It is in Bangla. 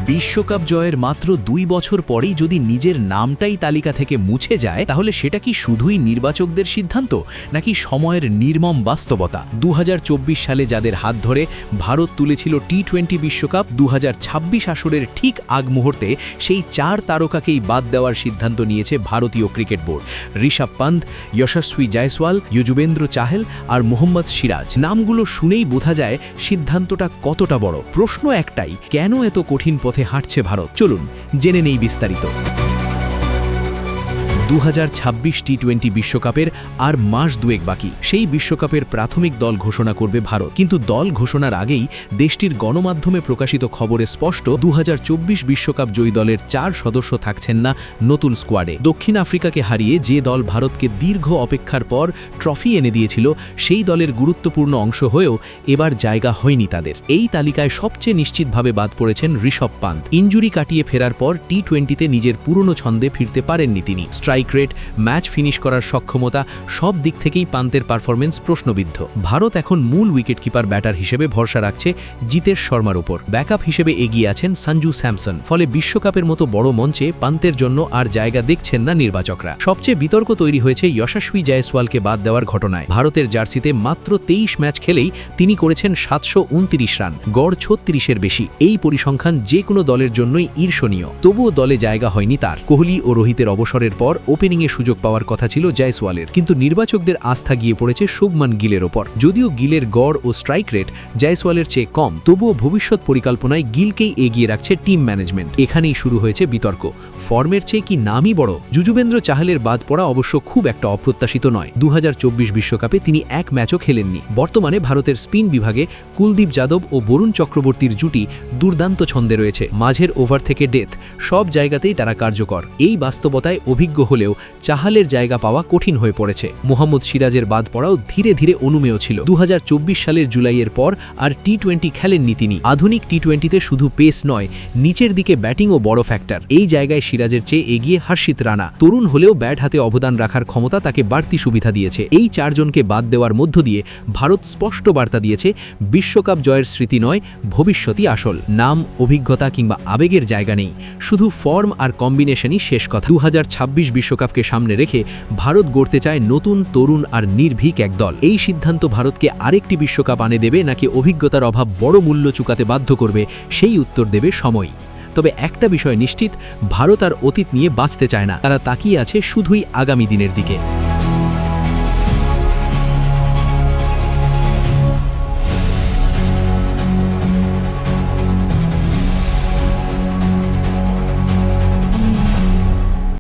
বিশ্বকাপ জয়ের মাত্র ২ বছর পরেই যদি নিজের নামটাই তালিকা থেকে মুছে যায় তাহলে সেটা কি শুধুই নির্বাচকদের সিদ্ধান্ত নাকি সময়ের নির্মম বাস্তবতা? ২০২৪ সালে যাদের হাত ধরে ভারত তুলেছিল টি-20 বিশ্বকাপ ২০২৬ আসরের ঠিক আগ মুহূর্তে সেই ৪ তারকাকেই বাদ দেওয়ার সিদ্ধান্ত নিয়েছে ভারতীয় ক্রিকেট বোর্ড। ঋষভ পন্ত, যশস্বী জয়সওয়াল, যুজবেন্দ্র চাহেল আর মোহাম্মদ সিরাজ নামগুলো শুনেই বোঝা যায় সিদ্ধান্তটা কতটা বড়। প্রশ্ন একটাই, কেন এত কঠিন পথে হাঁটছে ভারত? চলুন জেনে নেই বিস্তারিত। ২০২৬ টি-20 বিশ্বকাপের আর মাস দুয়েক বাকি। সেই বিশ্বকাপের প্রাথমিক দল ঘোষণা করবে ভারত, কিন্তু দল ঘোষণার আগেই দেশটির গণমাধ্যমে প্রকাশিত খবরে স্পষ্ট ২০২৪ বিশ্বকাপ জয়ী দলের ৪ সদস্য থাকছেন না নতুন স্কোয়াডে। দক্ষিণ আফ্রিকাকে হারিয়ে যে দল ভারতকে দীর্ঘ অপেক্ষার পর ট্রফি এনে দিয়েছিল সেই দলের গুরুত্বপূর্ণ অংশ হয়েও এবার জায়গা হয়নি তাদের। এই তালিকায় সবচেয়ে নিশ্চিতভাবে বাদ পড়েছেন ঋষভ পন্ত। ইনজুরি কাটিয়ে ফেরার পর টি-20তে নিজের পুরনো ছন্দে ফিরতে পারেননি তিনি। স্ট্রাইক রেট, ম্যাচ ফিনিশ করার সক্ষমতা সব দিক থেকেই পান্তের পারফরমেন্স প্রশ্নবিদ্ধ। ভারত এখন মূল উইকেটকিপার ব্যাটার হিসেবে ভরসা রাখছে জিতেশ শর্মার উপর। ব্যাকআপ হিসেবে এগিয়ে আছেন সঞ্জু স্যামসন। ফলে বিশ্বকাপের মতো বড় মঞ্চে পান্তের জন্য আর জায়গা দেখছেন না নির্বাচকরা। সবচেয়ে বিতর্ক তৈরি হয়েছে যশস্বী জয়সওয়ালকে বাদ দেওয়ার ঘটনায়। ভারতের জার্সিতে মাত্র ২৩ ম্যাচ খেলেই তিনি করেছেন ৭২৯ রান, গড় ৩৬-এর বেশি। এই পরিসংখ্যান যে কোনো দলের জন্যই ঈর্ষণীয়। তবুও দলে জায়গা হয়নি তার। কোহলি ও রোহিতের অবসরের পর ওপেনিংয়ে সুযোগ পাওয়ার কথা ছিল জয়সওয়ালের, কিন্তু নির্বাচকদের আস্থা গিয়ে পড়েছে শুভমান গিলের ওপর। যদিও গিলের গড় ও স্ট্রাইক রেট জয়সওয়ালের চেয়ে কম, তবুও ভবিষ্যৎ পরিকল্পনায় গিলকেই এগিয়ে রাখছে টিম ম্যানেজমেন্ট। এখানেই শুরু হয়েছে বিতর্ক, ফর্মের চেয়ে কি নামই বড়? যুজবেন্দ্র চাহেলের বাদ পড়া অবশ্য খুব একটা অপ্রত্যাশিত নয়। ২০২৪ বিশ্বকাপে তিনি এক ম্যাচও খেলেননি। বর্তমানে ভারতের স্পিন বিভাগে কুলদীপ যাদব ও বরুণ চক্রবর্তীর জুটি দুর্দান্ত ছন্দে রয়েছে। মাঝের ওভার থেকে ডেথ সব জায়গাতেই তারা কার্যকর। এই বাস্তবতায় অভিজ্ঞ হলেও চাহালের জায়গা পাওয়া কঠিন হয়ে পড়েছে। মোহাম্মদ সিরাজের বাদ পড়াও ধীরে ধীরে অনুমেয় ছিল। ২০২৪ সালের জুলাইয়ের পর আর টি-20 খেলেননি তিনি। আধুনিক টি-20তে শুধু পেস নয়, নিচের দিকে ব্যাটিংও বড় ফ্যাক্টর। এই জায়গায় সিরাজের চেয়ে এগিয়ে হর্ষিত রানা। তরুণ হলেও ব্যাট হাতে অবদান রাখার ক্ষমতা তাকে বাড়তি সুবিধা দিয়েছে। এই ৪ জনকে বাদ দেওয়ার মধ্য দিয়ে ভারত স্পষ্ট বার্তা দিয়েছে, বিশ্বকাপ জয়ের স্মৃতি নয়, ভবিষ্যতই আসল। নাম, অভিজ্ঞতা কিংবা আবেগের জায়গা নেই, শুধু ফর্ম আর কম্বিনেশনই শেষ কথা। ২০২৬ বিশ্বকাপকে সামনে রেখে ভারত গড়তে চায় নতুন, তরুণ আর নির্ভীক এক দল। এই সিদ্ধান্ত ভারতকে আরেকটি বিশ্বকাপ আনে দেবে নাকি অভিজ্ঞতার অভাব বড় মূল্য চুকাতে বাধ্য করবে, সেই উত্তর দেবে সময়। তবে একটা বিষয় নিশ্চিত, ভারত আর অতীত নিয়ে বাঁচতে চায় না। তারা তাকিয়ে আছে শুধুই আগামী দিনের দিকে।